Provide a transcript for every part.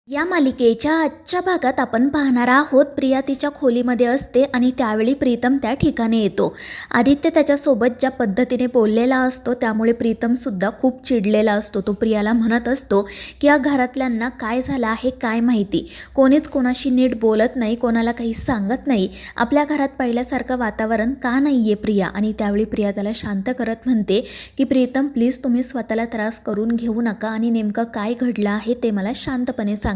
या मालिकेच्या आजच्या भागात आपण पाहणार आहोत. प्रिया तिच्या खोलीमध्ये असते आणि त्यावेळी प्रीतम त्या ठिकाणी येतो. आदित्य त्याच्यासोबत ज्या पद्धतीने बोललेला असतो त्यामुळे प्रीतमसुद्धा खूप चिडलेला असतो. तो प्रियाला म्हणत असतो की या घरातल्यांना काय झालं आहे काय माहिती, कोणीच कोणाशी नीट बोलत नाही, कोणाला काही सांगत नाही. आपल्या घरात पहिल्यासारखं वातावरण का नाही आहे प्रिया. आणि त्यावेळी प्रिया त्याला शांत करत म्हणते की प्रीतम प्लीज तुम्ही स्वतःला त्रास करून घेऊ नका आणि नेमकं काय घडलं आहे ते मला शांतपणे सांगा.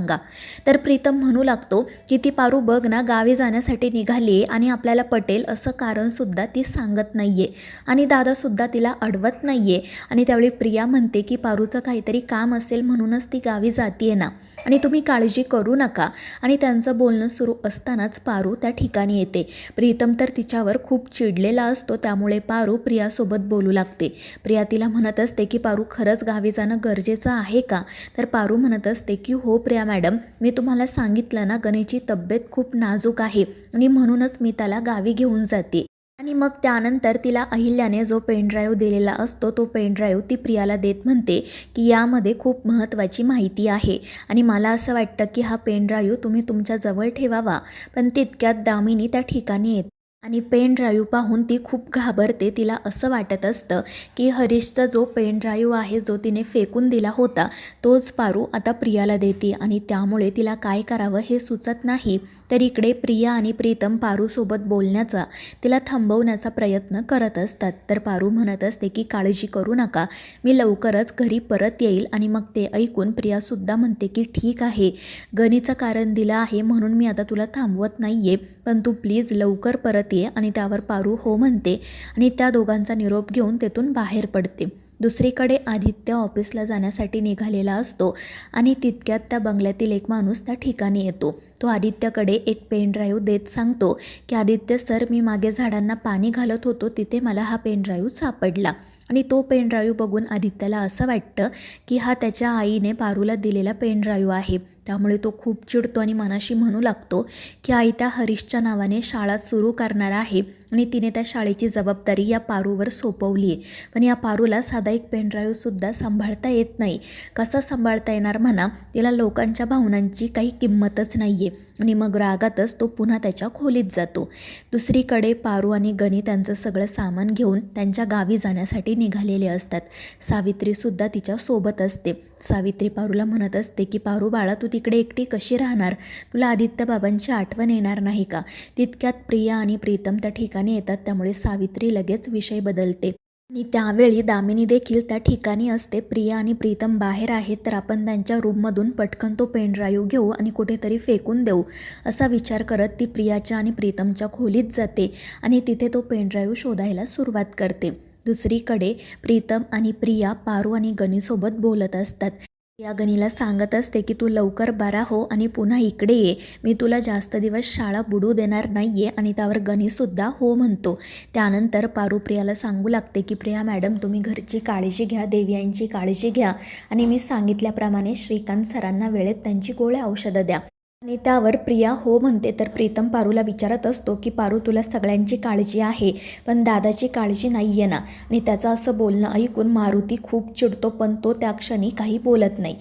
तर प्रीतम म्हणू लागतो की ती पारू बघ ना, गावी जाण्यासाठी निघाली आणि आपल्याला पटेल असं कारण सुद्धा ती सांगत नाहीये आणि दादा सुद्धा तिला अडवत नाहीये. आणि त्यावेळी प्रिया म्हणते की पारूचं काहीतरी काम असेल म्हणूनच ती गावी जातीये ना, आणि तुम्ही काळजी करू नका. आणि त्यांचं बोलणं सुरू असतानाच पारू त्या ठिकाणी येते. प्रीतम तर तिच्यावर खूप चिडलेला असतो, त्यामुळे पारू प्रियासोबत बोलू लागते. प्रिया तिला म्हणत असते की पारू खरंच गावी जाणं गरजेचं आहे का. तर पारू म्हणत असते की हो प्रिया मॅडम, मी तुम्हाला सांगितलं ना, गणेशची तब्येत खूप नाजूक आहे आणि म्हणूनच मी त्याला गावी घेऊन जाते. आणि मग त्यानंतर तिला अहिल्याने जो पेनड्राईव्ह दिलेला असतो तो पेनड्राईव्ह ती प्रियाला देत म्हणते की यामध्ये खूप महत्त्वाची माहिती आहे आणि मला असं वाटतं की हा पेनड्राईव्ह तुम्ही तुमच्या जवळ ठेवावा. पण तितक्यात दामिनी त्या ठिकाणी येते आणि पेन ड्राईव्ह पाहून ती खूप घाबरते. तिला असं वाटत असतं की हरीशचा जो पेन ड्राईव्ह आहे जो तिने फेकून दिला होता तोच पारू आता प्रियाला देते आणि त्यामुळे तिला काय करावं हे सुचत नाही. तर इकडे प्रिया आणि प्रीतम पारूसोबत बोलण्याचा, तिला थांबवण्याचा प्रयत्न करत असतात. तर पारू म्हणत असते की काळजी करू नका, मी लवकरच घरी परत येईल. आणि मग ते ऐकून प्रियासुद्धा म्हणते की ठीक आहे, गणीचं कारण दिलं आहे म्हणून मी आता तुला थांबवत नाही आहे, पण तू प्लीज लवकर परत ये. आणि त्यावर पारू हो म्हणते आणि त्या दोघांचा निरोप घेऊन तेथून बाहेर पडते. दुसरीकडे आदित्य ऑफिसला जाण्यासाठी निघालेला असतो आणि तितक्यात त्या बंगल्यातील एक माणूस त्या ठिकाणी येतो. तो आदित्यकडे एक पेन ड्राईव्ह देत सांगतो की आदित्य सर, मी मागे झाडांना पाणी घालत होतो तिथे मला हा पेन ड्राईव्ह सापडला. आणि तो पेन ड्राईव्ह बघून आदित्यला असं वाटतं की हा त्याच्या आईने पारूला दिलेला पेन ड्राईव्ह आहे. त्यामुळे तो खूप चिडतो आणि मनाशी म्हणू लागतो की आई त्या हरीशच्या नावाने शाळा सुरू करणार आहे आणि तिने त्या शाळेची जबाबदारी या पारूवर सोपवली आहे. पण या पारूला साधा एक पेन ड्राईव्हसुद्धा सांभाळता येत नाही. कसा सांभाळता येणार म्हणा, तिला लोकांच्या भावनांची काही किंमतच नाही आहे. आणि मग रागातच तो पुन्हा त्याच्या खोलीत जातो. दुसरीकडे पारू आणि गणी त्यांचं सगळं सामान घेऊन त्यांच्या गावी जाण्यासाठी निघालेले असतात. सावित्रीसुद्धा तिच्या सोबत असते. सावित्री पारूला म्हणत असते की पारू बाळा, तू तिकडे एकटी कशी राहणार, तुला आदित्य बाबांची आठवण येणार नाही का. तितक्यात प्रिया आणि प्रीतम त्या ठिकाणी येतात, त्यामुळे सावित्री लगेच विषय बदलते. आणि त्यावेळी दामिनी देखील त्या ठिकाणी असते. प्रिया आणि प्रीतम बाहेर आहेत, तर आपण त्यांच्या रूममधून पटकन तो पेन ड्राईव्ह घेऊ आणि कुठेतरी फेकून देऊ असा विचार करत ती प्रियाच्या आणि प्रीतमच्या खोलीत जाते आणि तिथे तो पेन ड्राईव्ह शोधायला सुरुवात करते. दुसरीकडे प्रीतम आणि प्रिया पारू आणि गणीसोबत बोलत असतात. या गणीला सांगत असते की तू लवकर बरा हो आणि पुन्हा इकडे ये, मी तुला जास्त दिवस शाळा बुडू देणार नाही आहे. आणि त्यावर गणीसुद्धा हो म्हणतो. त्यानंतर पारू प्रियाला सांगू लागते की प्रिया मॅडम, तुम्ही घरची काळजी घ्या, देवयाईंची काळजी घ्या आणि मी सांगितल्याप्रमाणे श्रीकांत सरांना वेळेत त्यांची गोळ्या औषधं द्या. आणि त्यावर प्रिया हो म्हणते. तर प्रीतम पारूला विचारत असतो की पारू, तुला सगळ्यांची काळजी आहे पण दादाची काळजी नाही आहे ना. आणि त्याचं असं बोलणं ऐकून मारुती खूप चिडतो, पण तो त्या क्षणी काही बोलत नाही.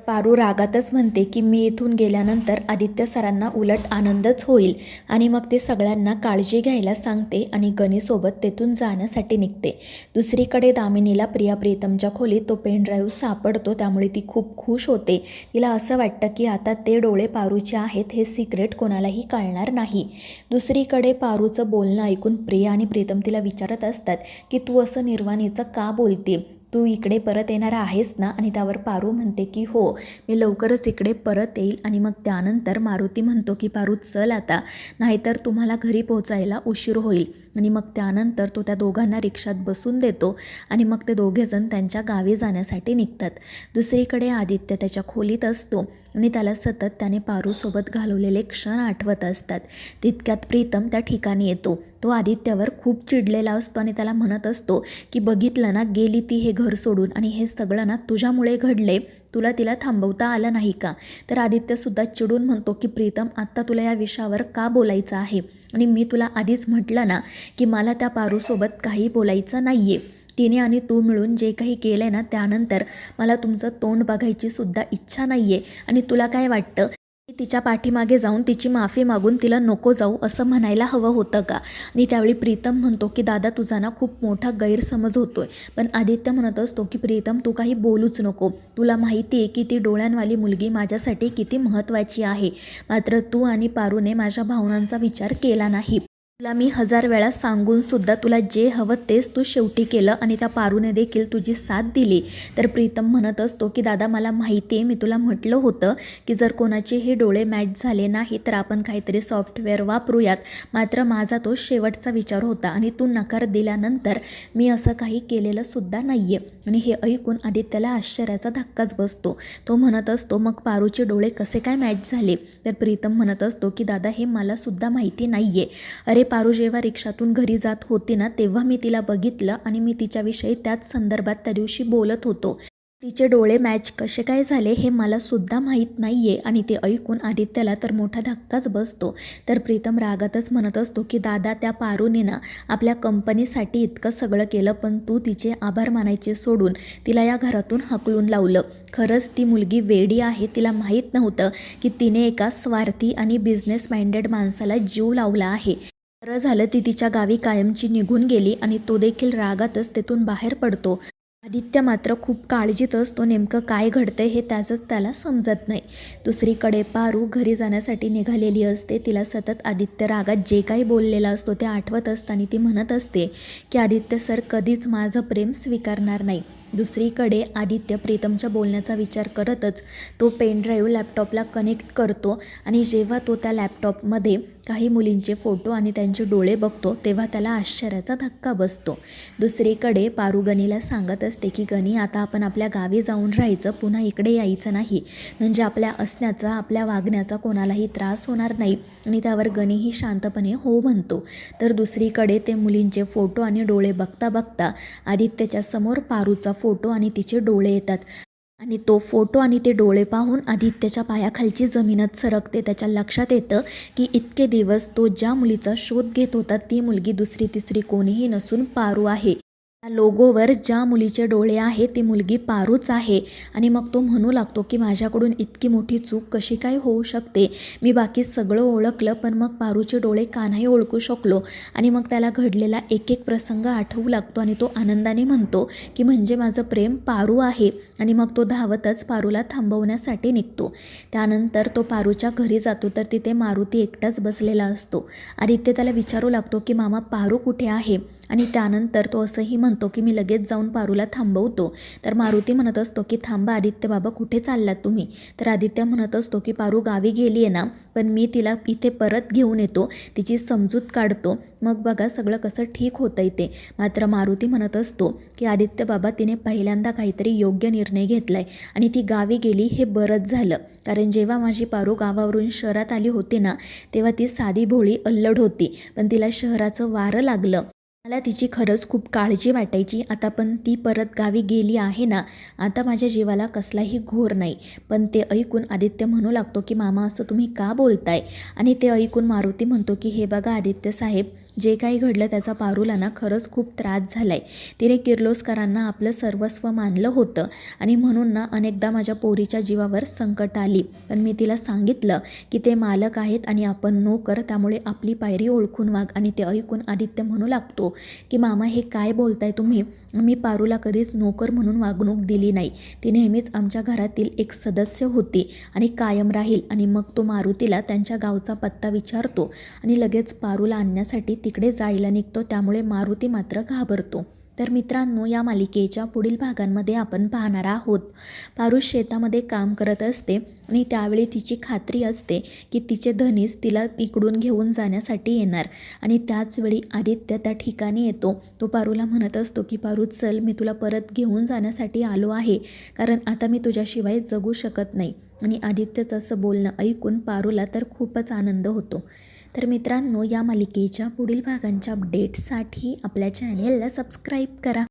पारू रागातच म्हणते की मी इथून गेल्यानंतर आदित्य सरांना उलट आनंदच होईल. आणि मग ते सगळ्यांना काळजी घ्यायला सांगते आणि गणीसोबत तेथून जाण्यासाठी निघते. दुसरीकडे दामिनीला प्रिया प्रीतमच्या खोलीत तो पेन ड्राईव्ह सापडतो, त्यामुळे ती खूप खुश होते. तिला असं वाटतं की आता ते डोळे पारूचे आहेत हे सिक्रेट कोणालाही कळणार नाही. दुसरीकडे पारूचं बोलणं ऐकून प्रिया आणि प्रीतम तिला विचारत असतात की तू असं निर्वाणीचं का बोलते, तू इकडे परत येणार आहेस ना. आणि त्यावर पारू म्हणते की हो, मी लवकरच इकडे परत येईल. आणि मग त्यानंतर मारुती म्हणतो की पारू चल आता, नाहीतर तुम्हाला घरी पोहोचायला उशीर होईल. आणि मग त्यानंतर तो त्या दोघांना रिक्षात बसून देतो आणि मग ते दोघेजण त्यांच्या गावी जाण्यासाठी निघतात. दुसरीकडे आदित्य त्याच्या खोलीत असतो आणि त्याला सतत त्याने पारूसोबत घालवलेले क्षण आठवत असतात. तितक्यात प्रीतम त्या ठिकाणी येतो. तो आदित्यवर खूप चिडलेला असतो आणि त्याला म्हणत असतो की बघितलं ना, गेली ती हे घर सोडून आणि हे सगळं ना तुझ्यामुळे घडले, तुला तिला थांबवता आलं नाही का. तर आदित्यसुद्धा चिडून म्हणतो की प्रीतम, आत्ता तुला या विषयावर का बोलायचं आहे, आणि मी तुला आधीच म्हटलं ना की मला त्या पारूसोबत काही बोलायचं नाही आहे. तिने आणि तू मिळून जे काही केलं आहे ना, त्यानंतर मला तुमचं तोंड बघायची सुद्धा इच्छा नाही आहे. आणि तुला काय वाटतं, मी तिच्या पाठीमागे जाऊन तिची माफी मागून तिला नको जाऊ असं म्हणायला हवं होतं का? आणि त्यावेळी प्रीतम म्हणतो की दादा तुझा ना खूप मोठा गैरसमज होतोय. पण आदित्य म्हणत असतो की प्रीतम तू काही बोलूच नको. तुला माहिती आहे की ती डोळ्यांवाली मुलगी माझ्यासाठी किती महत्त्वाची आहे. मात्र तू आणि पारूने माझ्या भावनांचा विचार केला नाही. तुला मी 1000 वेळा सांगून सुद्धा तुला जे हवं तेच तू शेवटी केलं आणि त्या पारूने देखील तुझी साथ दिली. तर प्रीतम म्हणत असतो की दादा मला माहिती आहे, मी तुला म्हटलं होतं की जर कोणाचेही डोळे मॅच झाले नाही तर आपण काहीतरी सॉफ्टवेअर वापरूयात. मात्र माझा तो शेवटचा विचार होता आणि तू नकार दिल्यानंतर मी असं काही केलेलं सुद्धा नाही आहे. आणि हे ऐकून आदित्यला आश्चर्याचा धक्काच बसतो. तो म्हणत असतो मग पारूचे डोळे कसे काय मॅच झाले? तर प्रीतम म्हणत असतो की दादा हे मला सुद्धा माहिती नाही आहे. अरे पारू जेव्हा रिक्षातून घरी जात होती ना, तेव्हा मी तिला बघितलं आणि मी तिच्याविषयी त्याच संदर्भात त्या दिवशी बोलत होतो. तिचे डोळे मॅच कसे काय झाले हे मला सुद्धा माहीत नाही आहे. आणि ते ऐकून आदित्यला तर मोठा धक्काच बसतो. तर प्रीतम रागातच म्हणत असतो की दादा त्या पारूने ना आपल्या कंपनीसाठी इतकं सगळं केलं, पण तू तिचे आभार मानायचे सोडून तिला या घरातून हाकलून लावलं. खरंच ती मुलगी वेडी आहे. तिला माहीत नव्हतं की तिने एका स्वार्थी आणि बिझनेस माइंडेड माणसाला जीव लावला आहे. बरं झालं ती तिच्या गावी कायमची निघून गेली. आणि तो देखील रागातच तेथून बाहेर पडतो. आदित्य मात्र खूप काळजीत असतो. नेमकं काय घडतंय हे त्याचंच त्याला समजत नाही. दुसरीकडे पारू घरी जाण्यासाठी निघालेली असते. तिला सतत आदित्य रागात जे काही बोललेला असतो ते आठवत असताना ती म्हणत असते की आदित्य सर कधीच माझं प्रेम स्वीकारणार नाही. दुसरीकडे आदित्य प्रीतमच्या बोलण्याचा विचार करतच तो पेनड्राईव्ह लॅपटॉपला कनेक्ट करतो. आणि जेव्हा तो त्या लॅपटॉपमध्ये काही मुलींचे फोटो आणि त्यांचे डोळे बघतो तेव्हा त्याला आश्चर्याचा धक्का बसतो. दुसरीकडे पारू गनीला सांगत असते की गनी आता आपण आपल्या गावी जाऊन राहायचं, पुन्हा इकडे यायचं नाही. म्हणजे आपल्या असण्याचा आपल्या वागण्याचा कोणालाही त्रास होणार नाही. आणि त्यावर गनीही शांतपणे हो म्हणतो. तर दुसरीकडे ते मुलींचे फोटो आणि डोळे बघता बघता आदित्यच्या समोर पारूचा फोटो आणि तिचे डोळे येतात. आणि तो फोटो आणि ते डोळे पाहून आदित्यच्या पायाखालची जमीनच सरकते. त्याच्या लक्षात येतं की इतके दिवस तो ज्या मुलीचा शोध घेत होता ती मुलगी दुसरी तिसरी कोणीही नसून पारू आहे. त्या लोगोवर ज्या मुलीचे डोळे आहे ती मुलगी पारूच आहे. आणि मग तो म्हणू लागतो की माझ्याकडून इतकी मोठी चूक कशी काय होऊ शकते? मी बाकी सगळं ओळखलं पण मग पारूचे डोळे का नाही ओळखू शकलो? आणि मग त्याला घडलेला एक एक प्रसंग आठवू लागतो आणि तो आनंदाने म्हणतो की म्हणजे माझं प्रेम पारू आहे. आणि मग तो धावतच पारूला थांबवण्यासाठी निघतो. त्यानंतर तो पारूच्या घरी जातो तर तिथे मारुती एकटाच बसलेला असतो. आदित्य त्याला विचारू लागतो की मामा पारू कुठे आहे? आणि त्यानंतर तो असंही म्हणतो की मी लगेच जाऊन पारूला थांबवतो. तर मारुती म्हणत असतो की थांबा आदित्य बाबा, कुठे चाललात तुम्ही? तर आदित्य म्हणत असतो की पारू गावी गेली आहे ना, पण मी तिला इथे परत घेऊन येतो, तिची समजूत काढतो, मग बघा सगळं कसं ठीक होतं इथे. मात्र मारुती म्हणत असतो की आदित्य बाबा तिने पहिल्यांदा काहीतरी योग्य निर्णय घेतला आहे आणि ती गावी गेली हे बरंच झालं. कारण जेव्हा माझी पारू गावावरून शहरात आली होती ना, तेव्हा ती साधी भोळी अल्लड होती, पण तिला शहराचं वारं लागलं. मला तिची खरंच खूप काळजी वाटायची. आता पण ती परत गावी गेली आहे ना, आता माझ्या जीवाला कसलाही घोर नाही. पण ते ऐकून आदित्य म्हणू लागतो की मामा असं तुम्ही का बोलताय? आणि ते ऐकून मारुती म्हणतो की हे बघा आदित्य साहेब, जे काही घडलं त्याचा पारूला ना खरंच खूप त्रास झाला आहे. तिने किर्लोस्करांना आपलं सर्वस्व मानलं होतं आणि म्हणून ना अनेकदा माझ्या पोरीच्या जीवावर संकट आली. पण मी तिला सांगितलं की ते मालक आहेत आणि आपण नोकर, त्यामुळे आपली पायरी ओळखून वाग. आणि ते ऐकून आदित्य म्हणू लागतो की मामा हे काय बोलताय तुम्ही? मी पारूला कधीच नोकर म्हणून वागणूक दिली नाही. ती नेहमीच आमच्या घरातील एक सदस्य होती आणि कायम राहील. आणि मग तो मारुतीला त्यांच्या गावचा पत्ता विचारतो आणि लगेच पारूला आणण्यासाठी तिकडे जायला निघतो. त्यामुळे मारुती मात्र घाबरतो. तर मित्रांनो, या मालिकेच्या पुढील भागांमध्ये आपण पाहणार आहोत पारू शेतामध्ये काम करत असते आणि त्यावेळी तिची खात्री असते की तिचे धनीस तिला इकडून घेऊन जाण्यासाठी येणार. आणि त्याचवेळी आदित्य त्या ठिकाणी येतो. तो पारूला म्हणत असतो की पारू चल, मी तुला परत घेऊन जाण्यासाठी आलो आहे, कारण आता मी तुझ्याशिवाय जगू शकत नाही. आणि आदित्यचं असं बोलणं ऐकून पारूला तर खूपच आनंद होतो. तर मित्रांनो, या मालिकेच्या पुढील भागांच्या अपडेट्ससाठी आपल्या चॅनेलला सबस्क्राईब करा.